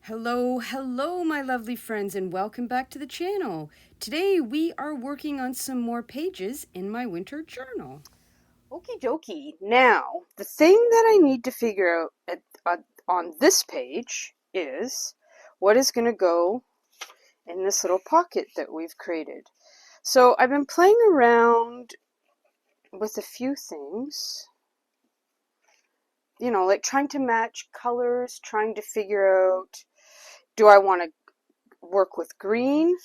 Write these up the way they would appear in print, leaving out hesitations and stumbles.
Hello, hello, my lovely friends, and welcome back to the channel. Today we are working on some more pages in my winter journal. Okie dokie. Now, the thing that I need to figure out on this page is what is going to go in this little pocket that we've created. So I've been playing around with a few things. You know, like trying to match colors, trying to figure out, do I want to work with green?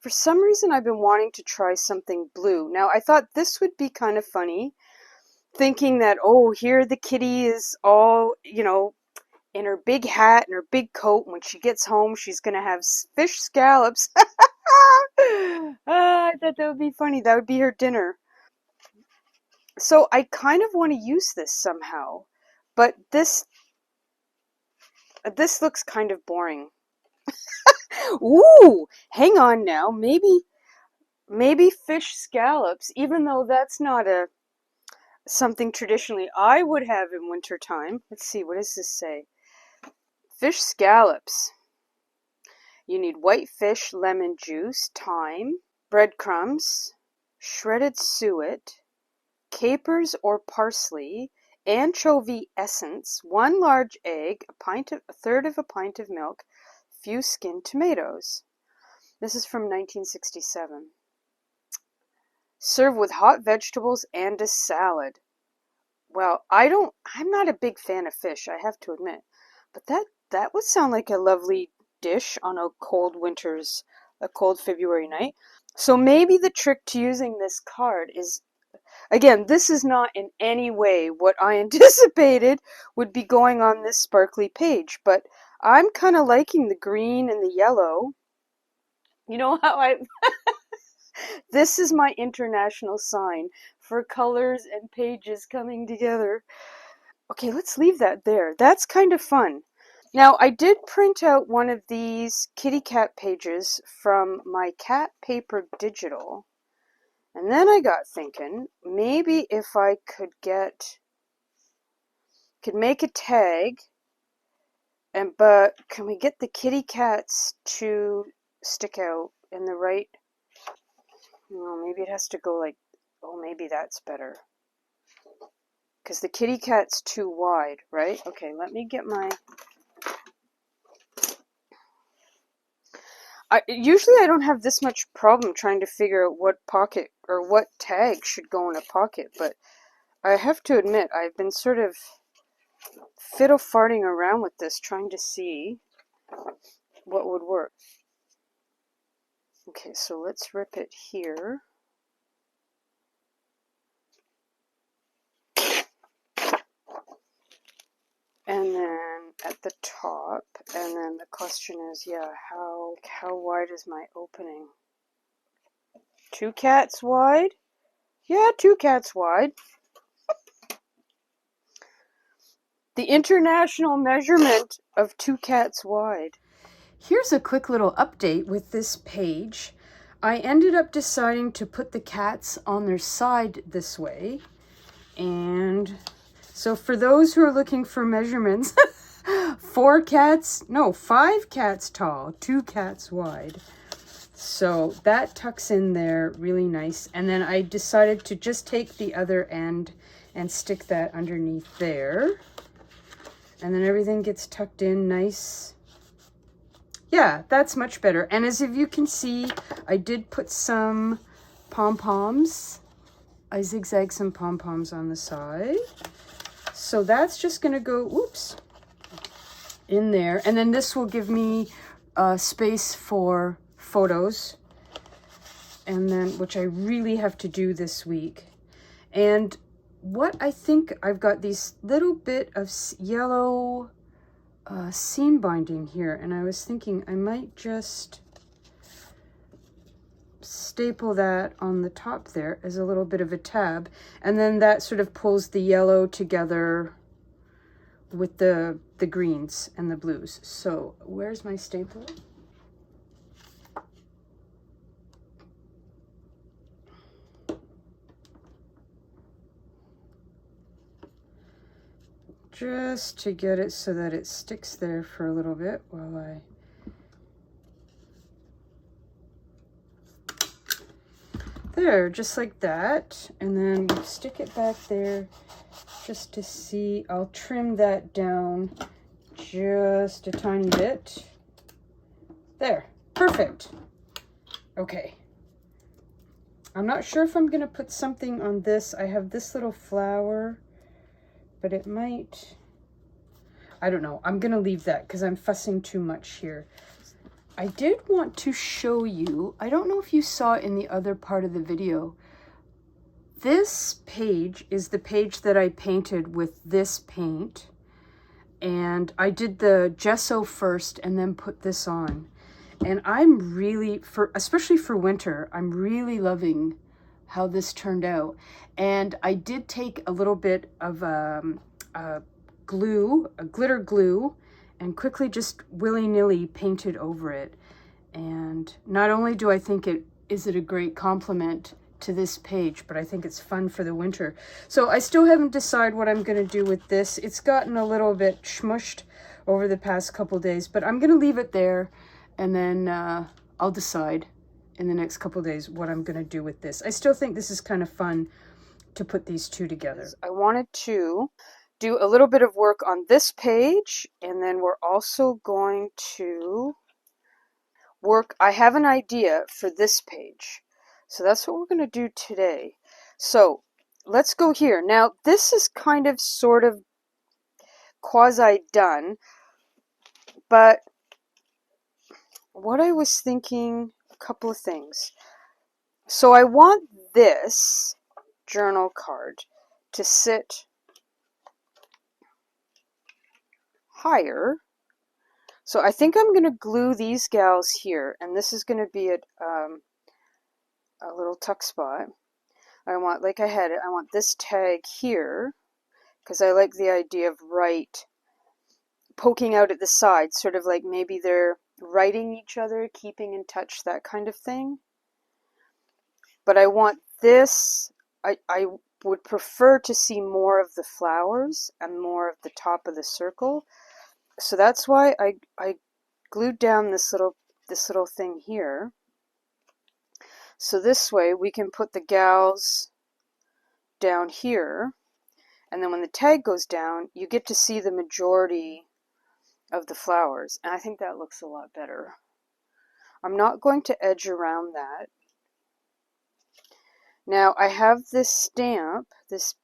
For some reason, I've been wanting to try something blue. Now, I thought this would be kind of funny, thinking that, oh, here the kitty is all, in her big hat and her big coat. When she gets home, she's going to have fish scallops. I thought that would be funny. That would be her dinner. So I kind of want to use this somehow, but this looks kind of boring. Ooh, hang on now. Maybe fish scallops, even though that's not something traditionally I would have in wintertime. Let's see, what does this say? Fish scallops. You need white fish, lemon juice, thyme, breadcrumbs, shredded suet, capers or parsley, anchovy essence, 1 large egg, a third of a pint of milk, few skinned tomatoes. This is from 1967. Serve with hot vegetables and a salad. Well, I'm not a big fan of fish, I have to admit. But that would sound like a lovely dish on a cold February night. So maybe the trick to using this card is, again, this is not in any way what I anticipated would be going on this sparkly page, but I'm kind of liking the green and the yellow. You know how this is my international sign for colors and pages coming together. Okay, let's leave that there. That's kind of fun. Now, I did print out one of these kitty cat pages from my cat paper digital. And then I got thinking, maybe if I could make a tag, but can we get the kitty cats to stick out in the right? Well, maybe it has to go like, oh, maybe that's better. Because the kitty cat's too wide, right? Okay, let me get my... Usually I don't have this much problem trying to figure out what pocket or what tag should go in a pocket, but I have to admit I've been sort of fiddle-farting around with this, trying to see what would work. Okay, so let's rip it here. And then at the top, and then the question is, yeah, how wide is my opening? 2 cats wide? Yeah, 2 cats wide. The international measurement of 2 cats wide. Here's a quick little update with this page. I ended up deciding to put the cats on their side this way. And so for those who are looking for measurements, 5 cats tall, 2 cats wide. So that tucks in there really nice. And then I decided to just take the other end and stick that underneath there. And then everything gets tucked in nice. Yeah, that's much better. And as if you can see, I did put some pom-poms. I zigzag some pom-poms on the side. So that's just going to go, in there. And then this will give me space for photos. And then, which I really have to do this week. And what I think, I've got these little bit of yellow seam binding here. And I was thinking I might just staple that on the top there as a little bit of a tab, and then that sort of pulls the yellow together with the greens and the blues. So where's my staple? just to get it so that it sticks there for a little bit while I... There, just like that. And then we stick it back there just to see. I'll trim that down just a tiny bit. There, perfect. Okay. I'm not sure if I'm going to put something on this. I have this little flower, but it might... I don't know. I'm going to leave that because I'm fussing too much here. I did want to show you, I don't know if you saw it in the other part of the video, this page is the page that I painted with this paint. And I did the gesso first and then put this on. And I'm really, especially for winter, I'm really loving how this turned out. And I did take a little bit of glue, a glitter glue, and quickly just willy-nilly painted over it. And not only do I think is it a great compliment to this page, but I think it's fun for the winter. So I still haven't decided what I'm going to do with this. It's gotten a little bit smushed over the past couple days, but I'm going to leave it there, and then I'll decide in the next couple days what I'm going to do with this. I still think this is kind of fun to put these two together. I wanted to do a little bit of work on this page, and then we're also going to work. I have an idea for this page. So that's what we're going to do today. So let's go here. Now, this is kind of sort of quasi-done, but what I was thinking, a couple of things. So I want this journal card to sit higher. So I think I'm going to glue these gals here, and this is going to be a little tuck spot. I want, like I had it, I want this tag here, because I like the idea of poking out at the side, sort of like maybe they're writing each other, keeping in touch, that kind of thing. But I want this, I would prefer to see more of the flowers and more of the top of the circle. So that's why I glued down this little thing here. So this way we can put the gals down here, and then when the tag goes down, you get to see the majority of the flowers, and I think that looks a lot better. I'm not going to edge around that. Now I have this stamp, this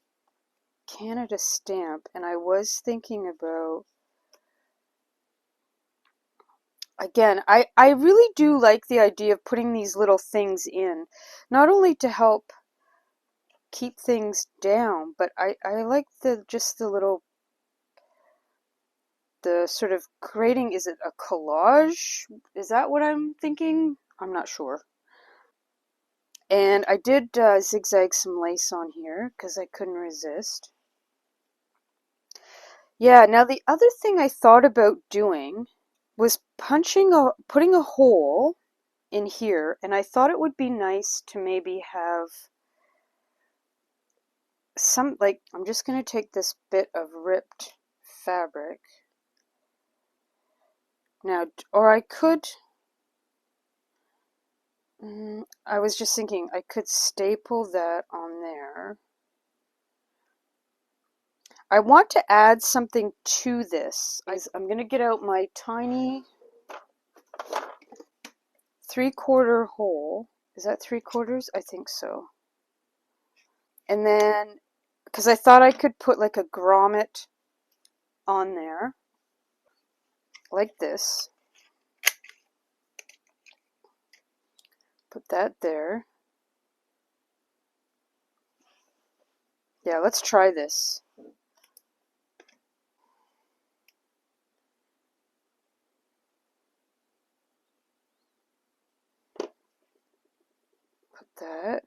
Canada stamp, and I was thinking about, again, I really do like the idea of putting these little things in, not only to help keep things down, but I like the sort of creating, is it a collage? Is that what I'm thinking? I'm not sure. And I did zigzag some lace on here because I couldn't resist. Yeah, now the other thing I thought about doing was putting a hole in here, and I thought it would be nice to maybe have some, like, I'm just going to take this bit of ripped fabric. Now, or I could, I was just thinking I could staple that on there. I want to add something to this. I'm going to get out my tiny 3/4 hole. Is that 3/4? I think so. And then, because I thought I could put like a grommet on there, like this. Put that there. Yeah, let's try this. Put that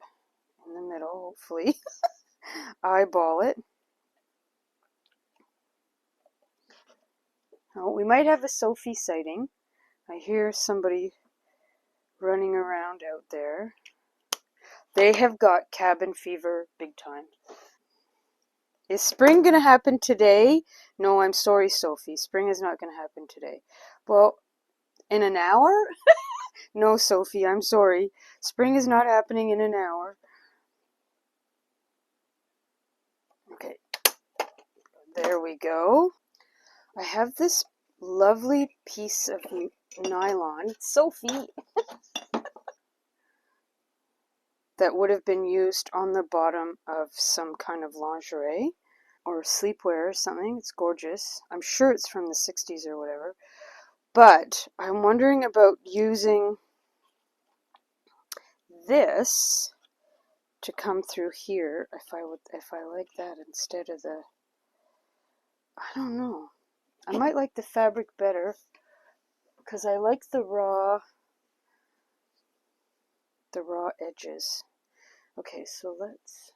in the middle, hopefully. Eyeball it. Oh, we might have a Sophie sighting. I hear somebody running around out there. They have got cabin fever big time. Is spring going to happen today? No, I'm sorry, Sophie. Spring is not going to happen today. Well, in an hour? No, Sophie, I'm sorry. Spring is not happening in an hour. Okay, there we go. I have this lovely piece of nylon, Sophie, that would have been used on the bottom of some kind of lingerie or sleepwear or something. It's gorgeous. I'm sure it's from the 60s or whatever. But I'm wondering about using this to come through here if I like that instead of the, I don't know. I might like the fabric better because I like the raw edges. Okay, so let's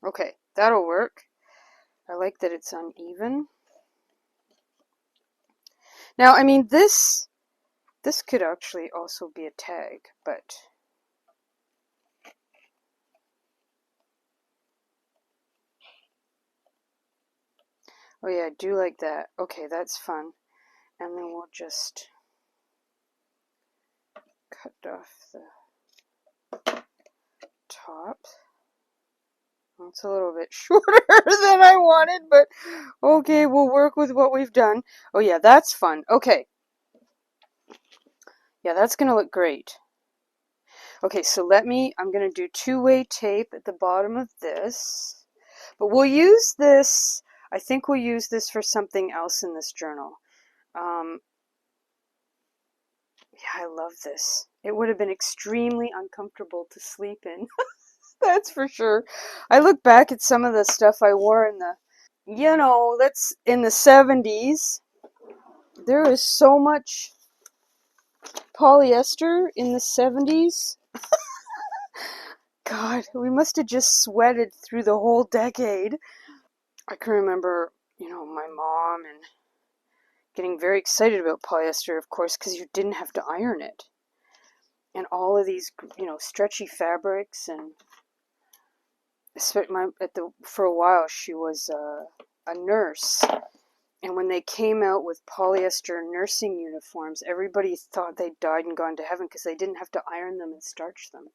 okay, that'll work. I like that it's uneven. Now, I mean, this could actually also be a tag, but oh yeah, I do like that. Okay, that's fun. And then we'll just cut off the top. It's a little bit shorter than I wanted, but okay, we'll work with what we've done. Oh yeah, that's fun. Okay. Yeah, that's going to look great. Okay, so I'm going to do two-way tape at the bottom of this. But we'll use this, I think we'll use this for something else in this journal. Yeah, I love this. It would have been extremely uncomfortable to sleep in. That's for sure. I look back at some of the stuff I wore in in the 70s. There is so much polyester in the 70s. God, we must have just sweated through the whole decade. I can remember, my mom and getting very excited about polyester, of course, because you didn't have to iron it. And all of these, stretchy fabrics, and for a while she was a nurse, and when they came out with polyester nursing uniforms, everybody thought they died and gone to heaven because they didn't have to iron them and starch them.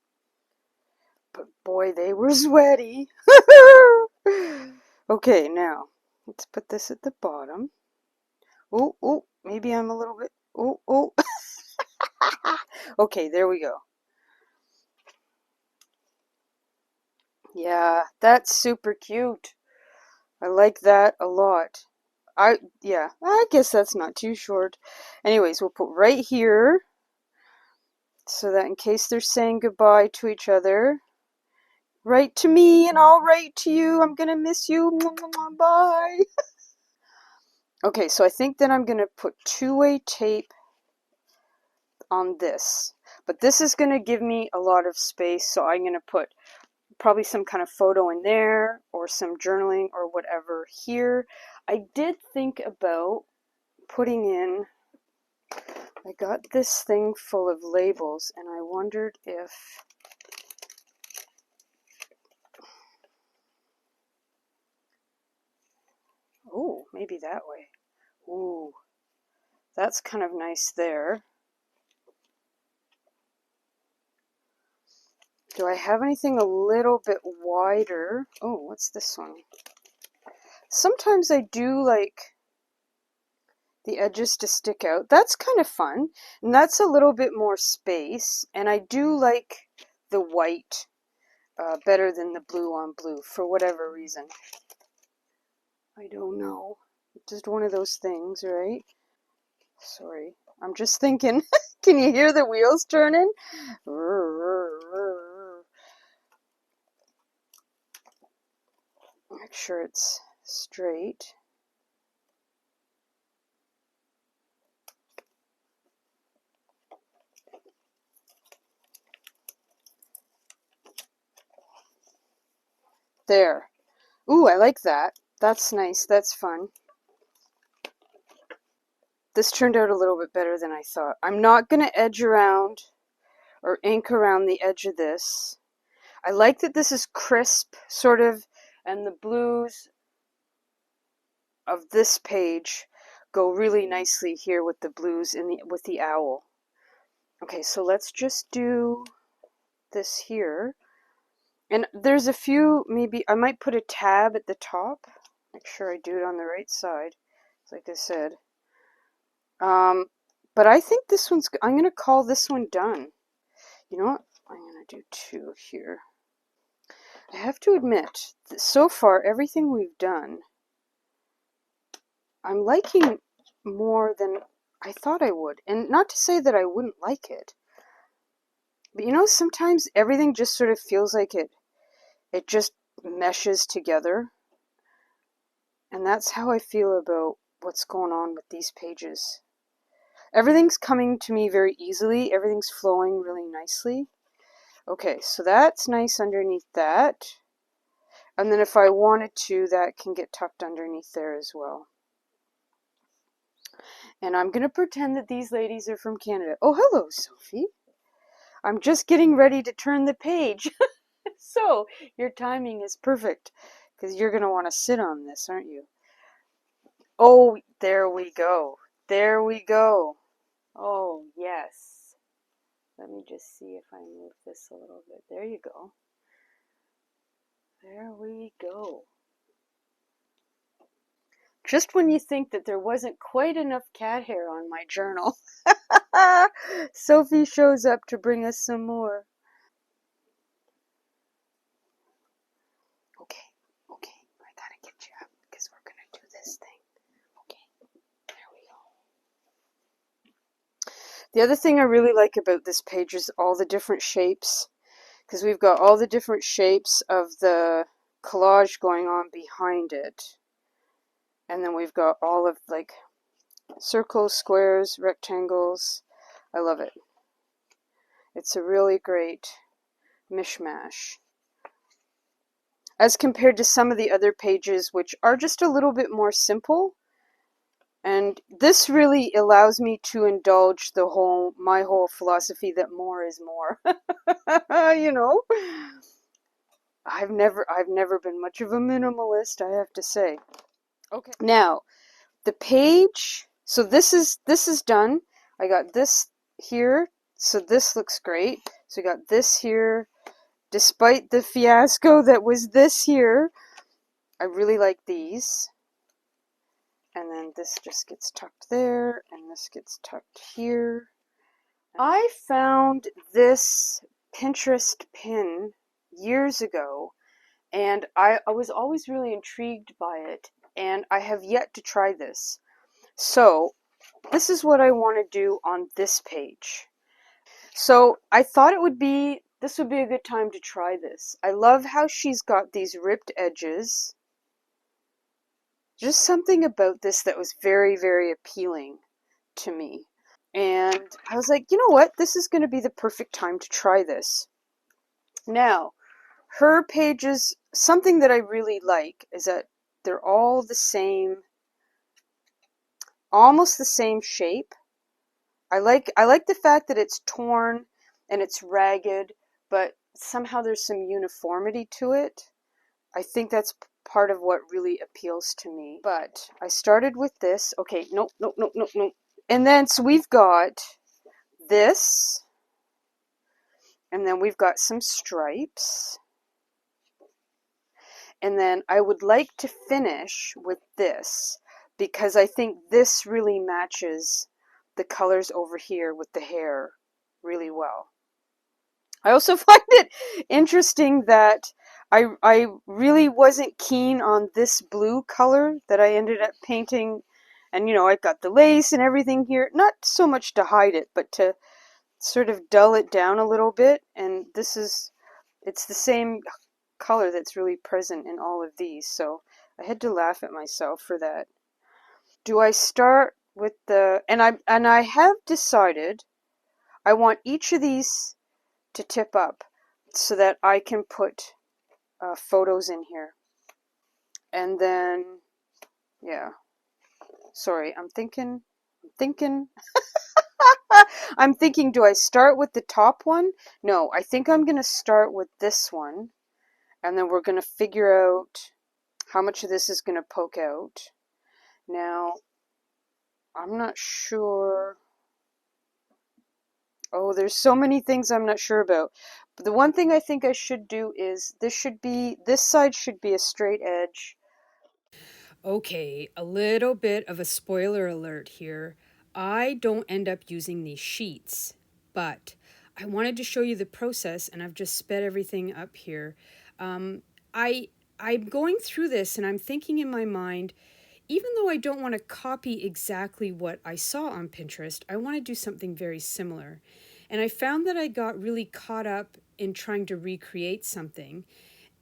But boy, they were sweaty. Okay, now let's put this at the bottom. Oh, maybe I'm a little bit. Oh. Okay, there we go. Yeah, that's super cute. I like that a lot. I guess that's not too short. Anyways, we'll put right here so that in case they're saying goodbye to each other, write to me and I'll write to you. I'm gonna miss you. Bye. Okay, so I think that I'm gonna put two-way tape on this, but this is gonna give me a lot of space, so I'm gonna put probably some kind of photo in there or some journaling or whatever here. I did think about putting in, I got this thing full of labels and I wondered if maybe that way. Ooh, that's kind of nice there. Do I have anything a little bit wider? Oh, what's this one? Sometimes I do like the edges to stick out. That's kind of fun, and that's a little bit more space, and I do like the white better than the blue on blue for whatever reason. I don't know. Just one of those things, right? Sorry, I'm just thinking. Can you hear the wheels turning? Make sure it's straight. There. Ooh, I like that. That's nice. That's fun. This turned out a little bit better than I thought. I'm not going to edge around or ink around the edge of this. I like that this is crisp, sort of, and the blues of this page go really nicely here with the blues in with the owl. Okay, so let's just do this here. And there's a few, maybe I might put a tab at the top. Make sure I do it on the right side, like I said. But I think this one's, I'm going to call this one done. You know what? I'm going to do two here. I have to admit, that so far, everything we've done, I'm liking more than I thought I would. And not to say that I wouldn't like it, but you know, sometimes everything just sort of feels like it just meshes together. And that's how I feel about what's going on with these pages. Everything's coming to me very easily. Everything's flowing really nicely. Okay, so that's nice underneath that. And then if I wanted to, that can get tucked underneath there as well. And I'm going to pretend that these ladies are from Canada. Oh, hello, Sophie. I'm just getting ready to turn the page. So, your timing is perfect, because you're going to want to sit on this, aren't you? Oh, there we go. There we go. Oh, yes. Let me just see if I move this a little bit. There you go. There we go. Just when you think that there wasn't quite enough cat hair on my journal, Sophie shows up to bring us some more. Okay, I gotta get you up because we're gonna do this thing. Okay, there we go. The other thing I really like about this page is all the different shapes, because we've got all the different shapes of the collage going on behind it. And then we've got all of like circles, squares, rectangles. I love it. It's a really great mishmash. As compared to some of the other pages, which are just a little bit more simple. And this really allows me to indulge my whole philosophy that more is more. You know? I've never been much of a minimalist, I have to say. Okay. Now, the page, so this is done. I got this here, so this looks great. So we got this here. Despite the fiasco that was this here, I really like these. And then this just gets tucked there, and this gets tucked here. I found this Pinterest pin years ago, and I was always really intrigued by it, and I have yet to try this. So this is what I want to do on this page. So I thought this would be a good time to try this. I love how she's got these ripped edges. Just something about this that was very, very appealing to me. And I was like, you know what? This is going to be the perfect time to try this. Now, her pages, something that I really like is that they're all the same, almost the same shape. I like the fact that it's torn and it's ragged, but somehow there's some uniformity to it. I think that's part of what really appeals to me. But I started with this. Okay, nope. And then, so we've got this, and then we've got some stripes. And then I would like to finish with this, because I think this really matches the colors over here with the hair really well. I also find it interesting that I really wasn't keen on this blue color that I ended up painting. And, you know, I got the lace and everything here, not so much to hide it, but to sort of dull it down a little bit. And it's the same color that's really present in all of these. So I had to laugh at myself for that. Do I start with and I have decided I want each of these to tip up so that I can put photos in here. And then, yeah, sorry, I'm thinking, I'm thinking, do I start with the top one? No, I think I'm going to start with this one, and then we're going to figure out how much of this is going to poke out. Now, I'm not sure. Oh, there's so many things I'm not sure about. But the one thing I think I should do is this side should be a straight edge. Okay, a little bit of a spoiler alert here. I don't end up using these sheets, but I wanted to show you the process, and I've just sped everything up here. Um, I'm going through this, and I'm thinking in my mind, even though I don't want to copy exactly what I saw on Pinterest, I want to do something very similar. And I found that I got really caught up in trying to recreate something.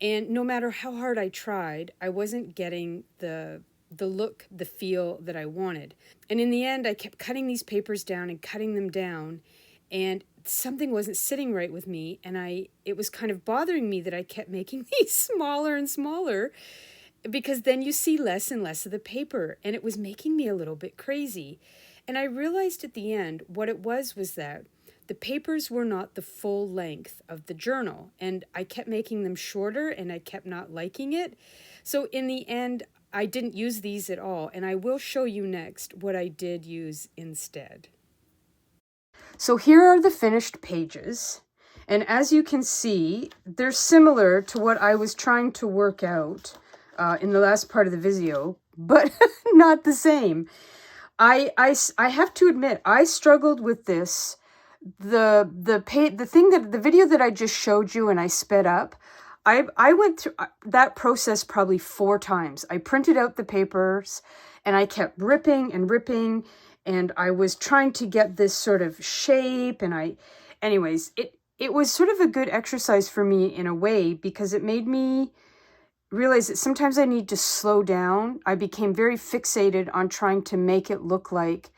And no matter how hard I tried, I wasn't getting the look, the feel that I wanted. And in the end, I kept cutting these papers down and cutting them down, and something wasn't sitting right with me, and it was kind of bothering me that I kept making these smaller and smaller, because then you see less and less of the paper, and it was making me a little bit crazy. And I realized at the end what it was that the papers were not the full length of the journal, and I kept making them shorter, and I kept not liking it. So in the end, I didn't use these at all, and I will show you next what I did use instead. So here are the finished pages, and as you can see, they're similar to what I was trying to work out in the last part of the video, but not the same. I have to admit, I struggled with this. The video that I just showed you and I sped up, I went through that process probably 4 times. I printed out the papers and I kept ripping and ripping, and I was trying to get this sort of shape, and anyways, it was sort of a good exercise for me in a way, because it made me realize that sometimes I need to slow down. I became very fixated on trying to make it look like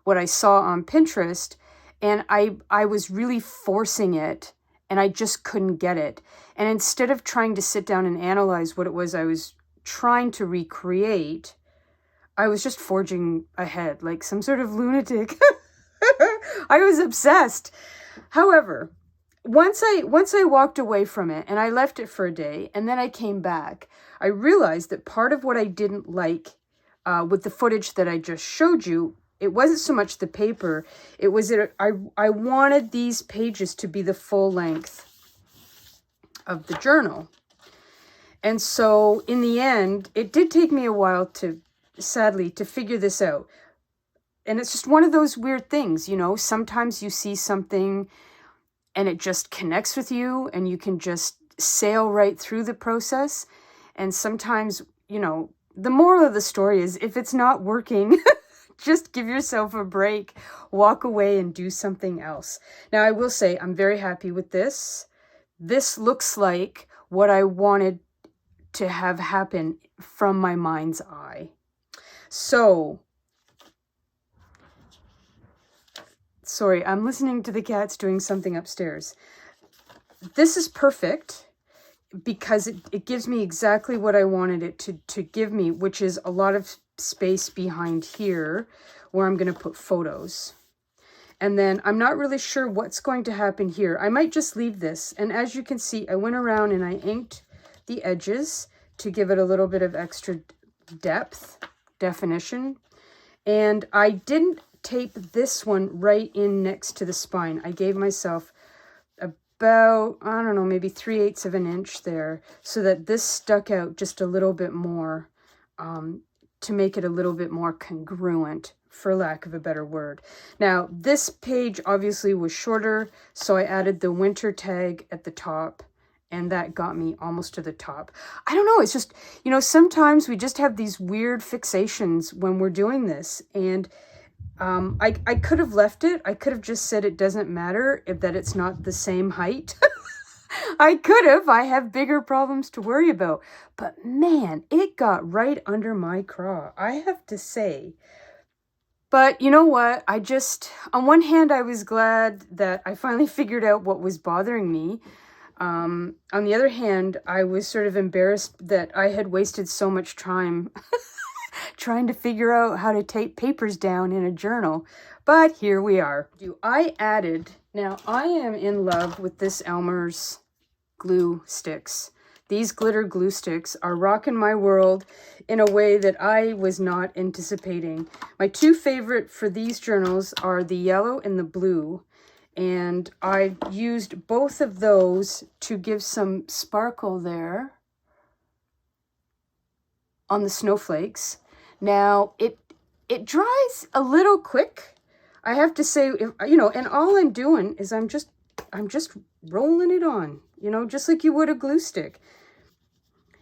what I saw on Pinterest, and I was really forcing it, and I just couldn't get it. And instead of trying to sit down and analyze what it was I was trying to recreate, I was just forging ahead like some sort of lunatic. I was obsessed. However, once I walked away from it and I left it for a day and then I came back, I realized that part of what I didn't like with the footage that I just showed you, it wasn't so much the paper, it was that I wanted these pages to be the full length of the journal. And so in the end, it did take me a while sadly, to figure this out. And it's just one of those weird things, you know, sometimes you see something and it just connects with you and you can just sail right through the process. And sometimes, you know, the moral of the story is, if it's not working, just give yourself a break, walk away and do something else. Now, I will say I'm very happy with this. This looks like what I wanted to have happen from my mind's eye. So, sorry, I'm listening to the cats doing something upstairs. This is perfect because it gives me exactly what I wanted it to give me, which is a lot of space behind here where I'm going to put photos. And then I'm not really sure what's going to happen here. I might just leave this. And as you can see, I went around and I inked the edges to give it a little bit of extra definition. And I didn't tape this one right in next to the spine. I gave myself about, I don't know, maybe 3/8 of an inch there, so that this stuck out just a little bit more, to make it a little bit more congruent, for lack of a better word. Now, this page obviously was shorter, so I added the winter tag at the top, and that got me almost to the top. I don't know, it's just, you know, sometimes we just have these weird fixations when we're doing this, and I could have left it. I could have just said it doesn't matter that it's not the same height. I could have. I have bigger problems to worry about. But man, it got right under my craw, I have to say. But you know what? On one hand, I was glad that I finally figured out what was bothering me. On the other hand, I was sort of embarrassed that I had wasted so much time trying to figure out how to tape papers down in a journal. But here we are. I added, now I am in love with this Elmer's glue sticks. These glitter glue sticks are rocking my world in a way that I was not anticipating. My two favorite for these journals are the yellow and the blue. And I used both of those to give some sparkle there on the snowflakes. Now, it dries a little quick, I have to say, you know, and all I'm doing is I'm just rolling it on, you know, just like you would a glue stick.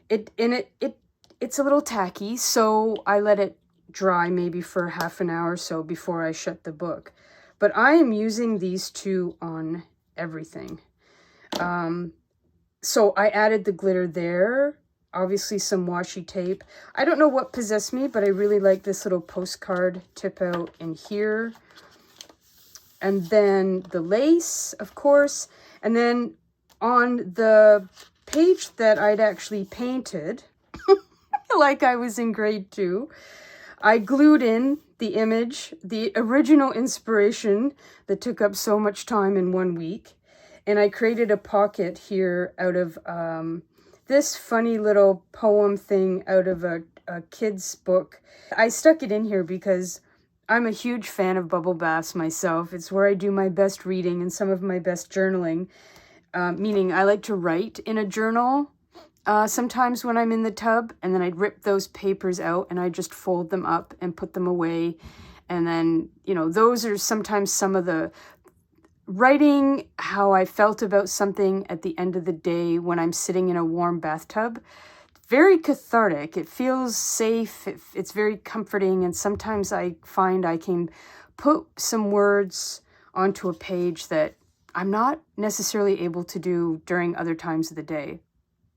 It's a little tacky, so I let it dry maybe for half an hour or so before I shut the book. But I am using these two on everything. So I added the glitter there, obviously some washi tape. I don't know what possessed me, but I really like this little postcard tip out in here. And then the lace, of course. And then on the page that I'd actually painted, like I was in grade 2, I glued in the image, the original inspiration that took up so much time in 1 week. And I created a pocket here out of this funny little poem thing out of a kid's book. I stuck it in here because I'm a huge fan of bubble baths myself. It's where I do my best reading and some of my best journaling, meaning I like to write in a journal sometimes when I'm in the tub, and then I'd rip those papers out and I just fold them up and put them away. And then, you know, those are sometimes some of the writing how I felt about something at the end of the day when I'm sitting in a warm bathtub. Very cathartic. It feels safe. It's very comforting. And sometimes I find I can put some words onto a page that I'm not necessarily able to do during other times of the day,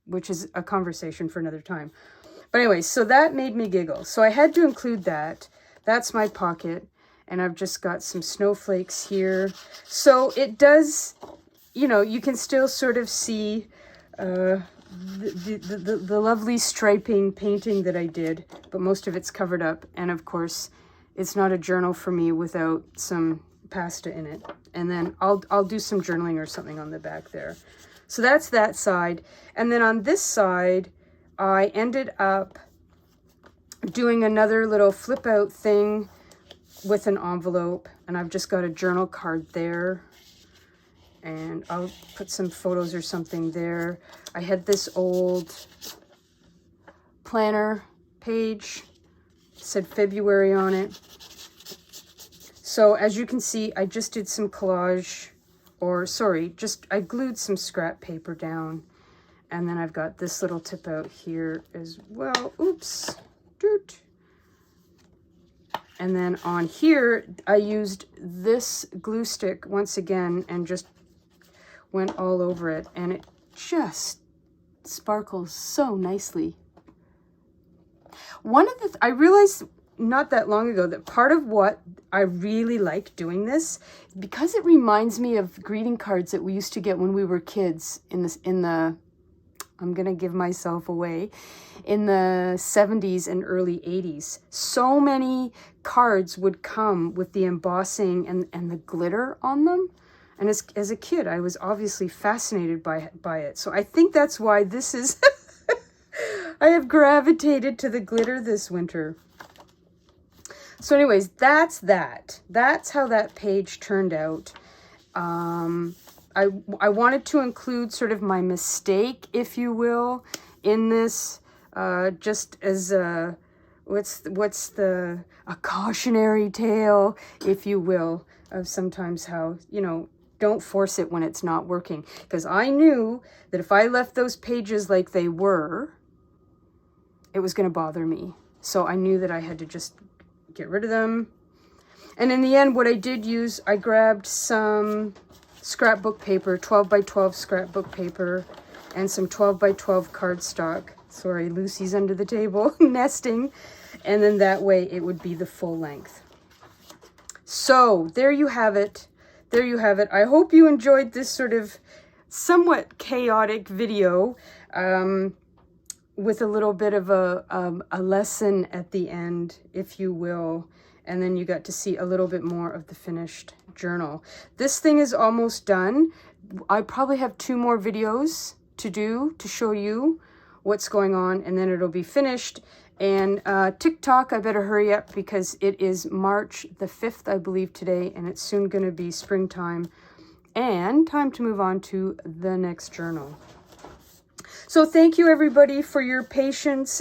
which is a conversation for another time. But anyway, so that made me giggle. So I had to include that. That's my pocket. And I've just got some snowflakes here. So it does, you know, you can still sort of see the lovely striping painting that I did, but most of it's covered up. And of course, it's not a journal for me without some pasta in it. And then I'll do some journaling or something on the back there. So that's that side. And then on this side, I ended up doing another little flip out thing with an envelope, and I've just got a journal card there, and I'll put some photos or something there. I had this old planner page, said February on it. So as you can see, I just did some collage, or sorry, I glued some scrap paper down, and then I've got this little tip out here as well. Oops, doot. And then on here, I used this glue stick once again and just went all over it. And it just sparkles so nicely. I realized not that long ago that part of what I really like doing this, because it reminds me of greeting cards that we used to get when we were kids in the I'm going to give myself away, in the 70s and early 80s. So many cards would come with the embossing and the glitter on them. And as a kid, I was obviously fascinated by it. So I think that's why this is, I have gravitated to the glitter this winter. So anyways, that's that. That's how that page turned out. I wanted to include sort of my mistake, if you will, in this, just as a, a cautionary tale, if you will, of sometimes how, you know, don't force it when it's not working. Because I knew that if I left those pages like they were, it was going to bother me. So I knew that I had to just get rid of them. And in the end, what I did use, I grabbed some scrapbook paper, 12 by 12 scrapbook paper, and some 12 by 12 cardstock. Sorry, Lucy's under the table nesting. And then that way it would be the full length. So there you have it. There you have it. I hope you enjoyed this sort of somewhat chaotic video with a little bit of a lesson at the end, if you will. And then you got to see a little bit more of the finished journal. This thing is almost done. I probably have 2 more videos to do to show you what's going on, and then it'll be finished. And TikTok, I better hurry up because it is March the 5th, I believe, today, and it's soon going to be springtime. And time to move on to the next journal. So thank you, everybody, for your patience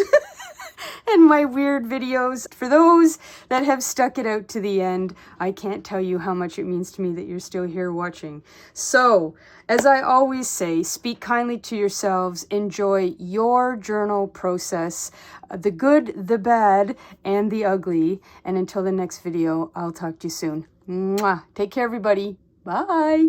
and my weird videos. For those that have stuck it out to the end, I can't tell you how much it means to me that you're still here watching. So, as I always say, speak kindly to yourselves, enjoy your journal process, the good, the bad, and the ugly. And until the next video, I'll talk to you soon. Mwah. Take care, everybody. Bye.